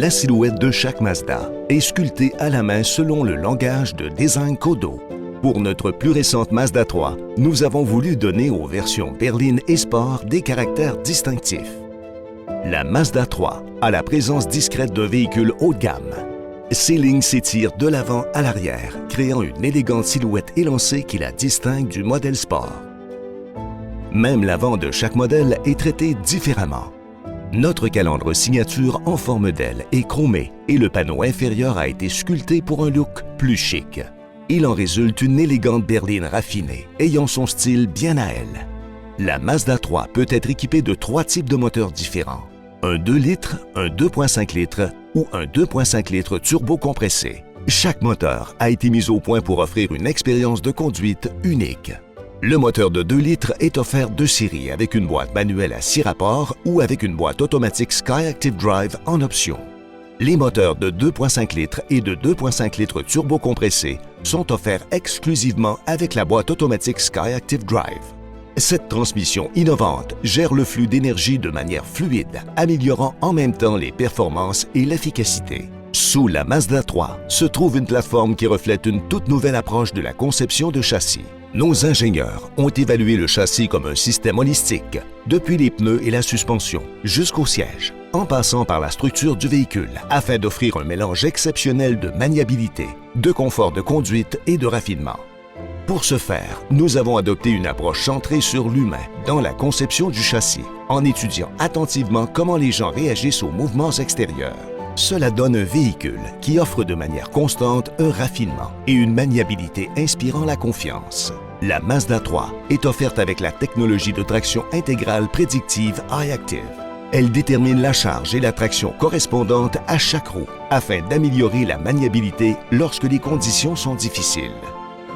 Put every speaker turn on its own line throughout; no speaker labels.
La silhouette de chaque Mazda est sculptée à la main selon le langage de design Kodo. Pour notre plus récente Mazda 3, nous avons voulu donner aux versions berline et sport des caractères distinctifs. La Mazda 3 a la présence discrète d'un véhicule haut de gamme. Ses lignes s'étirent de l'avant à l'arrière, créant une élégante silhouette élancée qui la distingue du modèle sport. Même l'avant de chaque modèle est traité différemment. Notre calandre signature en forme d'aile est chromé et le panneau inférieur a été sculpté pour un look plus chic. Il en résulte une élégante berline raffinée, ayant son style bien à elle. La Mazda 3 peut être équipée de 3 types de moteurs différents. Un 2 litres, un 2.5 litres ou un 2.5 litres turbo-compressé. Chaque moteur a été mis au point pour offrir une expérience de conduite unique. Le moteur de 2 litres est offert de série avec une boîte manuelle à 6 rapports ou avec une boîte automatique Skyactiv Drive en option. Les moteurs de 2.5 litres et de 2.5 litres turbo-compressés sont offerts exclusivement avec la boîte automatique Skyactiv Drive. Cette transmission innovante gère le flux d'énergie de manière fluide, améliorant en même temps les performances et l'efficacité. Sous la Mazda 3 se trouve une plateforme qui reflète une toute nouvelle approche de la conception de châssis. Nos ingénieurs ont évalué le châssis comme un système holistique, depuis les pneus et la suspension jusqu'au siège, en passant par la structure du véhicule, afin d'offrir un mélange exceptionnel de maniabilité, de confort de conduite et de raffinement. Pour ce faire, nous avons adopté une approche centrée sur l'humain dans la conception du châssis, en étudiant attentivement comment les gens réagissent aux mouvements extérieurs. Cela donne un véhicule qui offre de manière constante un raffinement et une maniabilité inspirant la confiance. La Mazda 3 est offerte avec la technologie de traction intégrale prédictive iActiv. Elle détermine la charge et la traction correspondantes à chaque roue afin d'améliorer la maniabilité lorsque les conditions sont difficiles.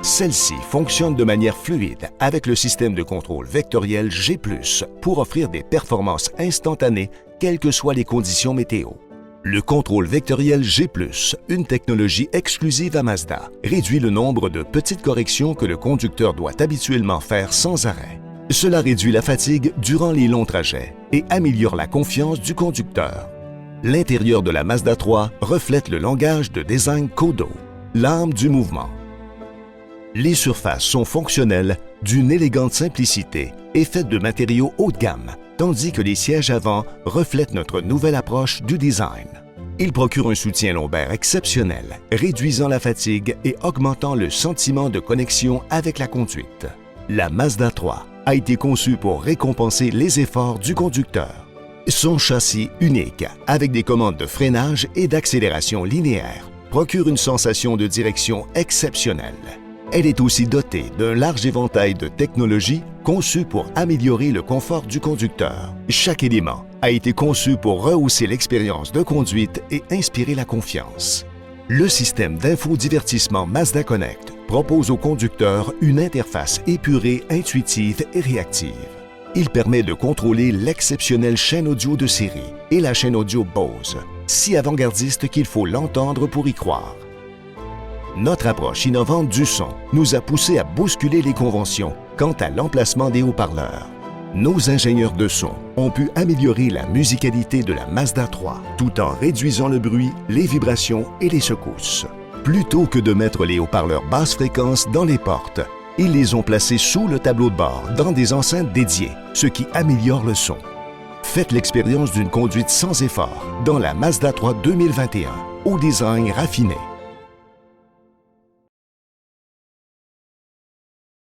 Celle-ci fonctionne de manière fluide avec le système de contrôle vectoriel G+, pour offrir des performances instantanées quelles que soient les conditions météo. Le contrôle vectoriel G+, une technologie exclusive à Mazda, réduit le nombre de petites corrections que le conducteur doit habituellement faire sans arrêt. Cela réduit la fatigue durant les longs trajets et améliore la confiance du conducteur. L'intérieur de la Mazda 3 reflète le langage de design Kodo, l'âme du mouvement. Les surfaces sont fonctionnelles, d'une élégante simplicité et faites de matériaux haut de gamme, tandis que les sièges avant reflètent notre nouvelle approche du design. Ils procurent un soutien lombaire exceptionnel, réduisant la fatigue et augmentant le sentiment de connexion avec la conduite. La Mazda 3 a été conçue pour récompenser les efforts du conducteur. Son châssis unique, avec des commandes de freinage et d'accélération linéaire, procure une sensation de direction exceptionnelle. Elle est aussi dotée d'un large éventail de technologies conçues pour améliorer le confort du conducteur. Chaque élément a été conçu pour rehausser l'expérience de conduite et inspirer la confiance. Le système d'infodivertissement Mazda Connect propose au conducteur une interface épurée, intuitive et réactive. Il permet de contrôler l'exceptionnelle chaîne audio de série et la chaîne audio Bose, si avant-gardiste qu'il faut l'entendre pour y croire. Notre approche innovante du son nous a poussé à bousculer les conventions quant à l'emplacement des haut-parleurs. Nos ingénieurs de son ont pu améliorer la musicalité de la Mazda 3 tout en réduisant le bruit, les vibrations et les secousses. Plutôt que de mettre les haut-parleurs basse fréquence dans les portes, ils les ont placés sous le tableau de bord dans des enceintes dédiées, ce qui améliore le son. Faites l'expérience d'une conduite sans effort dans la Mazda 3 2021 au design raffiné.